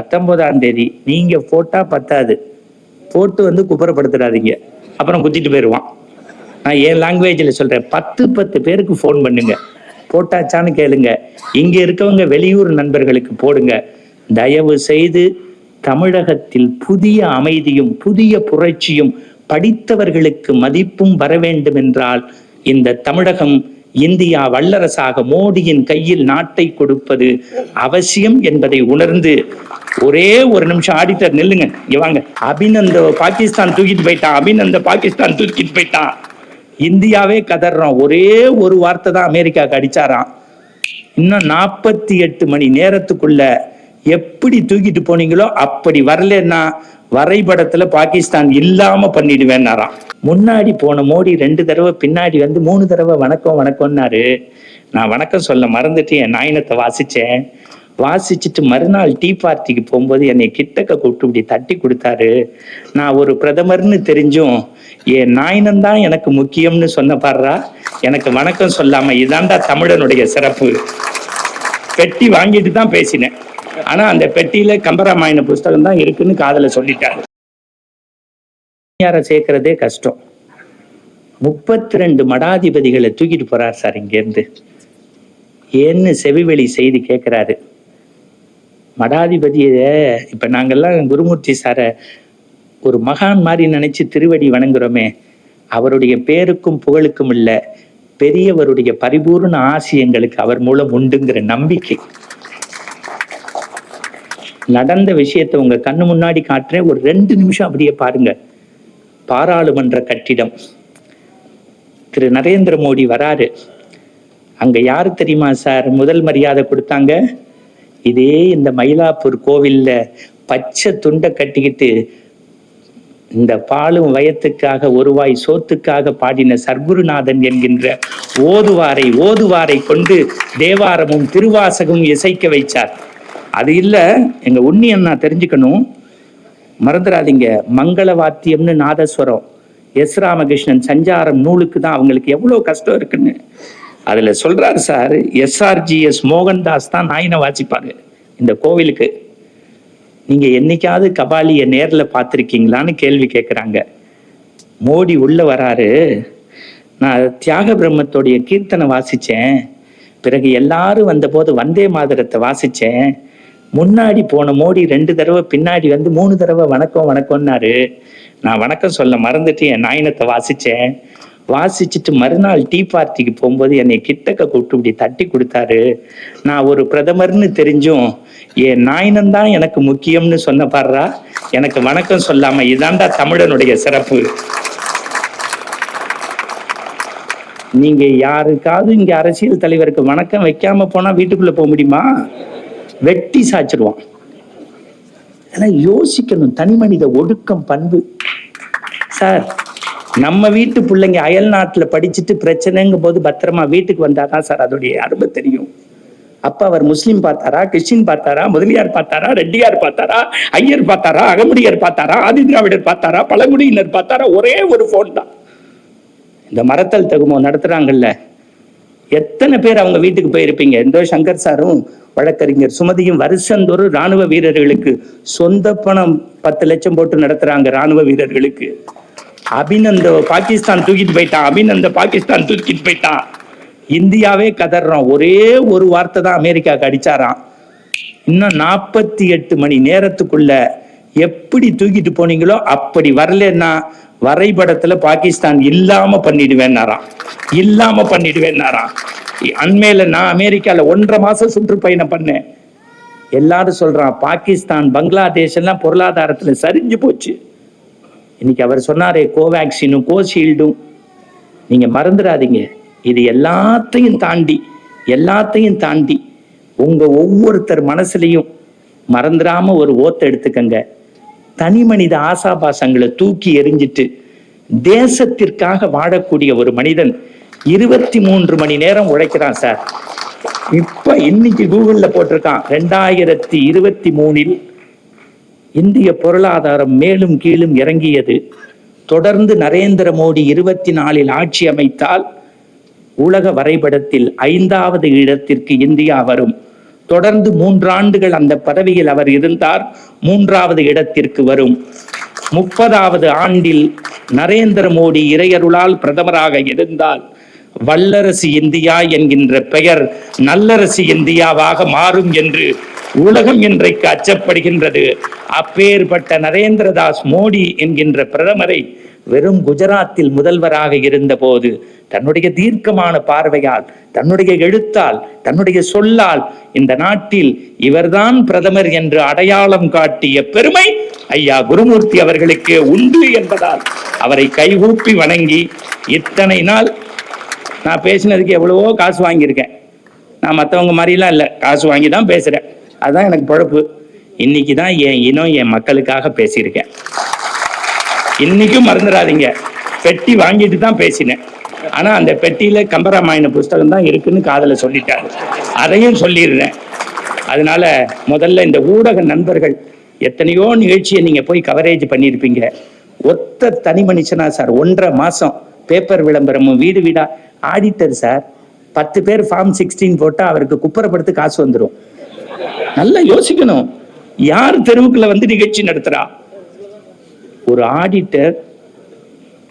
19ஆம் தேதி நீங்க போட்டா பத்தாது, போட்டு வந்து குப்புறப்படுத்துறாதீங்க, அப்புறம் குத்திட்டு போயிடுவான். நான் என் லாங்குவேஜில் சொல்றேன், 10 பேருக்கு ஃபோன் பண்ணுங்க, போட்டாச்சான்னு கேளுங்க. இங்க இருக்கவங்க வெளியூர் நண்பர்களுக்கு போடுங்க. தயவு செய்து தமிழகத்தில் புதிய அமைதியும் புதிய புரட்சியும் படித்தவர்களுக்கு மதிப்பும் வர வேண்டும் என்றால் இந்த தமிழகம் இந்தியா வல்லரசாக மோடியின் கையில் நாட்டை கொடுப்பது அவசியம் என்பதை உணர்ந்து, ஒரே ஒரு நிமிஷம் ஆடிட்டர் நில்லுங்க, இங்க வாங்க. அபிநந்த பாகிஸ்தான் தூக்கிட்டு போயிட்டான், அபிநந்த பாகிஸ்தான் தூக்கிட்டு போயிட்டான். இந்தியாவே கதறோம். ஒரே ஒரு வார்த்தை தான் அமெரிக்காவுக்கு அடிச்சாராம். இன்னும் 48 மணி நேரத்துக்குள்ள எப்படி தூக்கிட்டு போனீங்களோ அப்படி வரலன்னா வரைபடத்துல பாகிஸ்தான் இல்லாம பண்ணிடுவேன்னாராம். முன்னாடி போன மோடி 2 தடவை, பின்னாடி வந்து 3 தடவை வணக்கம் வணக்கம்னாரு. நான் வணக்கம் சொல்ல மறந்துட்டு என் நாயனத்தை வாசிச்சேன். வாசிச்சுட்டு மறுநாள் டீ பார்ட்டிக்கு போகும்போது என்னை கிட்டக்க கூப்பிட்டு இப்படி தட்டி கொடுத்தாரு. நான் ஒரு பிரதமர்னு தெரிஞ்சும் என் நாயனந்தான் எனக்கு முக்கியம்னு சொன்ன பாடுறா, எனக்கு வணக்கம் சொல்லாம இதாண்டா தமிழனுடைய சிறப்பு. பெட்டி வாங்கிட்டு தான் பேசினேன், ஆனா அந்த பெட்டியில கம்பராமாயண புஸ்தகம் தான் இருக்குன்னு காதல சொல்லிட்டாரு. சேர்க்கிறதே கஷ்டம். 32 மடாதிபதிகளை தூக்கிட்டு போறார் சார் இங்க இருந்து. ஏன்னு செவிவெளி செய்தி கேட்கிறாரு. மடாதிபதிய இப்ப நாங்கெல்லாம் குருமூர்த்தி சார ஒரு மகான் மாதிரி நினைச்சு திருவடி வணங்குறோமே, அவருடைய பேருக்கும் புகழுக்கும் இல்ல, பெரியவருடைய பரிபூர்ண ஆசியங்களுக்கு அவர் மூலம் உண்டுங்கிற நம்பிக்கை. நடந்த விஷயத்தை உங்க கண்ணு முன்னாடி காட்டுறேன், ஒரு 2 நிமிஷம் அப்படியே பாருங்க. பாராளுமன்ற கட்டிடம், திரு நரேந்திர மோடி வராரு. அங்க யாரு தெரியுமா சார் முதல் மரியாதை கொடுத்தாங்க? இதே இந்த மயிலாப்பூர் கோவில்ல பச்சை துண்டை கட்டிக்கிட்டு இந்த பாலும் வயத்துக்காக ஒருவாய் சோத்துக்காக பாடின சர்க்குருநாதன் என்கின்ற ஓதுவாரை கொண்டு தேவாரமும் திருவாசகமும் இசைக்க வைச்சார். அது இல்ல, எங்க உண்ணி அண்ணா தெரிஞ்சுக்கணும், மறந்துடாதீங்க. மங்கள வாத்தியம்னு நாதஸ்வரம், எஸ் ராமகிருஷ்ணன் சஞ்சாரம் நூலுக்கு தான் அவங்களுக்கு எவ்வளவு கஷ்டம் இருக்குன்னு அதுல சொல்றாரு சார். எஸ்ஆர்ஜிஎஸ் மோகன்தாஸ் தான் நாயினை வாசிப்பாரு இந்த கோவிலுக்கு. நீங்க என்னைக்காவது கபாலிய நேர்ல பார்த்திருக்கீங்களான்னு கேள்வி கேட்கிறாங்க. மோடி உள்ள வராரு. நான் தியாக பிரம்மத்தோடைய கீர்த்தனை வாசிச்சேன், பிறகு எல்லாரும் வந்த போது வந்தே மாதரத்தை வாசிச்சேன். முன்னாடி போன மோடி 2 தடவை, பின்னாடி வந்து 3 தடவை வணக்கம் வணக்கம்னாரு. நான் வணக்கம் சொல்ல மறந்துட்டு என் நாயனத்தை வாசிச்சேன். வாசிச்சுட்டு மறுநாள் டீ பார்ட்டிக்கு போகும்போது என்னை கிட்டக்க கூப்பிட்டு இப்படி தட்டி கொடுத்தாரு. நான் ஒரு பிரதமர்னு தெரிஞ்சும் என் நாயனந்தான் எனக்கு முக்கியம்னு சொன்ன பாடுறா, எனக்கு வணக்கம் சொல்லாம இதாண்டா தமிழனுடைய சிறப்பு. நீங்க யாருக்காவது இங்க அரசியல் தலைவருக்கு வணக்கம் வைக்காம போனா வீட்டுக்குள்ள போக முடியுமா? வெட்டி சாச்சிருவான். அதெல்லாம் யோசிக்கணும். தனி மனித ஒடுக்கம், பண்பு. சார், நம்ம வீட்டு பிள்ளைங்க அயல் நாட்டுல படிச்சுட்டு பிரச்சனைங்கும் போது பத்திரமா வீட்டுக்கு வந்தாதான் சார் அதோடைய அருமை தெரியும். அப்ப அவர் முஸ்லீம் பார்த்தாரா, கிறிஸ்டின் பார்த்தாரா, முதலியார் பார்த்தாரா, ரெட்டியார் பார்த்தாரா, ஐயர் பார்த்தாரா, அகமுடியர் பார்த்தாரா, ஆதி திராவிடர் பார்த்தாரா, பழங்குடியினர் பார்த்தாரா, ஒரே ஒரு போன் தான். இந்த மரத்தல் தகுமோ நடத்துறாங்கல்ல, எத்தனை பேர் அவங்க வீட்டுக்கு போயிருப்பீங்க. இந்த சங்கர் சாரும் வழக்கறிஞர் சுமதியும் வருஷந்தோறும் ராணுவ வீரர்களுக்கு சொந்த பணம் 10 லட்சம் போட்டு நடத்துறாங்க. ராணுவ வீரர்களுக்கு அபிநந்த பாகிஸ்தான் தூக்கிட்டு போயிட்டான், அபிநந்த பாகிஸ்தான் தூக்கிட்டு போயிட்டான். இந்தியாவே கதறோம். ஒரே ஒரு வார்த்தை தான் அமெரிக்காவுக்கு அடிச்சாராம். இன்னும் 48 மணி நேரத்துக்குள்ள எப்படி தூக்கிட்டு போனீங்களோ அப்படி வரலன்னா வரைபடத்துல பாகிஸ்தான் இல்லாம பண்ணிடுவேன்னாராம், இல்லாம பண்ணிடுவேன்னாராம். அண்மையில நான் அமெரிக்கால 1.5 மாசம் சுற்றுப்பயணம் பண்ணேன். எல்லாரும் சொல்றான் பாகிஸ்தான் பங்களாதேஷ் எல்லாம் பொருளாதாரத்துல சரிஞ்சு போச்சு. இன்னைக்கு அவர் சொன்னாரே கோவேக்சினும் கோஷீல்டும், நீங்க மறந்துடாதீங்க. இது எல்லாத்தையும் தாண்டி உங்க ஒவ்வொருத்தர் மனசுலையும் மறந்துடாம ஒரு ஓத்தை எடுத்துக்கங்க. தனி மனித ஆசாபாசங்களை தூக்கி எறிஞ்சிட்டு தேசத்திற்காக வாழக்கூடிய ஒரு மனிதன் 23 மணி நேரம் உழைக்கிறான் சார். இப்ப இன்னைக்கு கூகுள்ல போட்டிருக்கான், 2023 இந்திய பொருளாதாரம் மேலும் கீழும் இறங்கியது. தொடர்ந்து நரேந்திர மோடி 24 ஆட்சி அமைத்தால் உலக வரைபடத்தில் 5வது இடத்திற்கு இந்தியா வரும். தொடர்ந்து 3 ஆண்டுகள் அந்த பதவியில் அவர் இருந்தார். 3வது இடத்திற்கு வரும். 30வது ஆண்டில் நரேந்திர மோடி இறையருளால் பிரதமராக இருந்தால் வல்லரசு இந்தியா என்கின்ற பெயர் நல்லரசு இந்தியாவாக மாறும் என்று உலகம் இன்றைக்கு அச்சப்படுகின்றது. அப்பேற்பட்ட நரேந்திரதாஸ் மோடி என்கின்ற பிரதமரை வெறும் குஜராத்தில் முதல்வராக இருந்த போது தன்னுடைய தீர்க்கமான பார்வையால், தன்னுடைய எழுத்தால், தன்னுடைய சொல்லால் இந்த நாட்டில் இவர்தான் பிரதமர் என்று அடையாளம் காட்டிய பெருமை ஐயா குருமூர்த்தி அவர்களுக்கு உண்டு என்பதால் அவரை கைகூப்பி வணங்கி, இத்தனை நாள் நான் பேசினதுக்கு எவ்வளவோ காசு வாங்கியிருக்கேன். நான் மற்றவங்க மாதிரிலாம் இல்லை, காசு வாங்கி தான் பேசுறேன். அதுதான் எனக்கு பொழப்பு. இன்னைக்கு தான் என் இனம், என் மக்களுக்காக பேசியிருக்கேன். இன்னைக்கும் மறந்துடாதீங்க, பெட்டி வாங்கிட்டு தான் பேசினேன். ஆனா அந்த பெட்டியில கம்பராமாயண புஸ்தகம் தான் இருக்குன்னு காதல சொல்லிட்டாரு. அதையும் சொல்லிடுறேன். அதனால முதல்ல இந்த ஊடக நண்பர்கள் எத்தனையோ நிகழ்ச்சியை நீங்க போய் கவரேஜ் பண்ணியிருப்பீங்க. ஒத்த தனி மனுஷனா சார் 1.5 மாசம் பேப்பர் விளம்பரமும் வீடு வீடா ஆடிட்டர் சார் 10 பேர் ஃபார்ம் 16 போட்டா அவருக்கு குப்பரப்படுத்து காசு வந்துடும். நல்லா யோசிக்கணும். யார் தெருவுக்குள்ள வந்து நிகழ்ச்சி நடத்துறா? ஒரு ஆடிட்டர்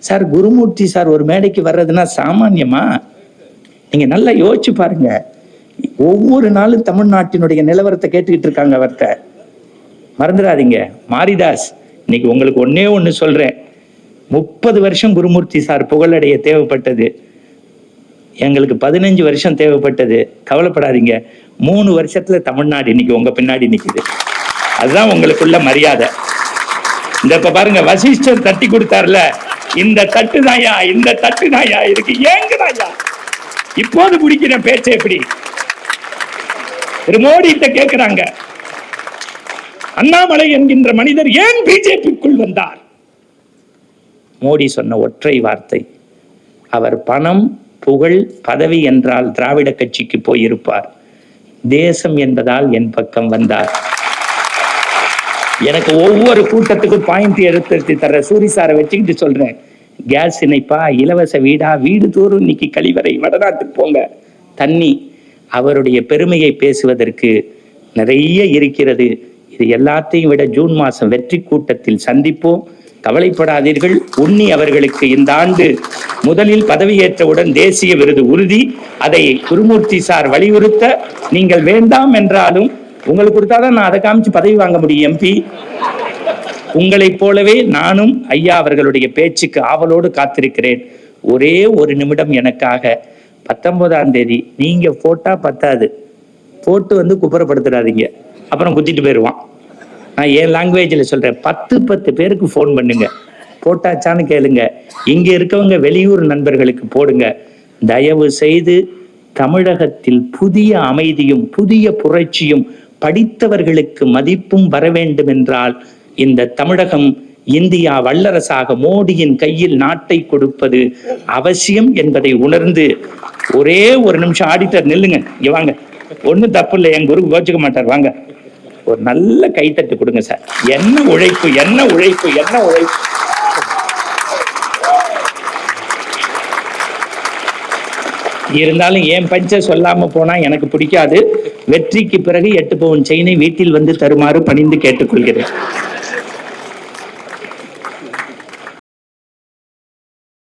சார். குருமூர்த்தி சார் ஒரு மேடைக்கு வர்றதுன்னா சாமான்யமா? நீங்க நல்லா யோசிச்சு பாருங்க. ஒவ்வொரு நாளும் தமிழ்நாட்டினுடைய நிலவரத்தை கேட்டுக்கிட்டு இருக்காங்க அவர்கிட்ட. மறந்துடாதீங்க. மாரிதாஸ், இன்னைக்கு உங்களுக்கு ஒன்னே ஒண்ணு சொல்றேன். 30 வருஷம் குருமூர்த்தி சார் புகழடைய தேவைப்பட்டது. எங்களுக்கு 15 வருஷம் தேவைப்பட்டது. கவலைப்படாதீங்க, 3 வருஷத்துல தமிழ்நாடு இன்னைக்கு உங்க பின்னாடி நிக்குது. அதுதான் உங்களுக்குள்ள மரியாதை. இந்த இப்ப பாருங்க, வசிஷ்டர் தட்டி கொடுத்தார்ல, இந்த தட்டு தாயா, இந்த தட்டு தாயா இருக்கு, ஏங்குதாயா? இப்போது பிடிக்கிற பேச்சை எப்படி திரு மோடி கிட்ட கேட்கிறாங்க. அண்ணாமலை என்கின்ற மனிதர் ஏன் பிஜேபிக்குள் வந்தார்? மோடி சொன்ன ஒற்றை வார்த்தை, அவர் பணம், புகழ், பதவி என்றால் திராவிட கட்சிக்கு போயிருப்பார். தேசம் என்பதால் என் பக்கம் வந்தார். எனக்கு ஒவ்வொரு கூட்டத்துக்கும் பாயிண்ட் எடுத்து தர்ற சூரிசாரை வச்சுக்கிட்டு சொல்றேன். கேஸ் இணைப்பா, இலவச வீடா, வீடு தோறும் இன்னைக்கு கழிவறை, வடநாட்டுக்கு போங்க, தண்ணி. அவருடைய பெருமையை பேசுவதற்கு நிறைய இருக்கிறது. இது எல்லாத்தையும் விட ஜூன் மாசம் வெற்றி கூட்டத்தில் சந்திப்போம். கவலைப்படாதீர்கள். உன்னி அவர்களுக்கு இந்த ஆண்டு முதலில் பதவியேற்றவுடன் தேசிய விருது உறுதி. அதை குருமூர்த்தி சார் வலியுறுத்த, நீங்கள் வேண்டாம் என்றாலும் உங்களுக்கு கொடுத்தாதான் நான் அதை காமிச்சு பதவி வாங்க முடியும் எம்பி. உங்களைப் போலவே நானும் ஐயா அவர்களுடைய பேச்சுக்கு ஆவலோடு காத்திருக்கிறேன். ஒரே ஒரு நிமிடம் எனக்காக. 19ஆம் தேதி நீங்க போட்டா பத்தாது, போட்டு வந்து குப்புறப்படுத்துறாதீங்க, அப்புறம் குத்திட்டு போயிடுவான். நான் என் லாங்குவேஜ்ல சொல்றேன், 10 பேருக்கு போன் பண்ணுங்க, போட்டாச்சான்னு கேளுங்க. இங்க இருக்கவங்க வெளியூர் நண்பர்களுக்கு போடுங்க. தயவு செய்து தமிழகத்தில் புதிய அமைதியும் புதிய புரட்சியும் படித்தவர்களுக்கு மதிப்பும் வர வேண்டும் என்றால் இந்த தமிழகம் இந்தியா வல்லரசாக மோடியின் கையில் நாட்டை கொடுப்பது அவசியம் என்பதை உணர்ந்து, ஒரே ஒரு நிமிஷம் ஆடிட்டர் நில்லுங்க, இங்க வாங்க. ஒன்னும் தப்பு இல்லை, என் குரு கோச்சுக்க மாட்டார், வாங்க. ஒரு நல்ல கைத்தட்டு கொடுங்க சார். என்ன உழைப்பு, என்ன உழைப்பு, என்ன உழைப்பு. இருந்தாலும் என் பஞ்ச சொல்லாம போனா எனக்கு பிடிக்காது. வெற்றிக்கு பிறகு 8 பவுன் செயினை வீட்டில் வந்து தருமாறு பணிந்து கேட்டுக்கொள்கிறேன்.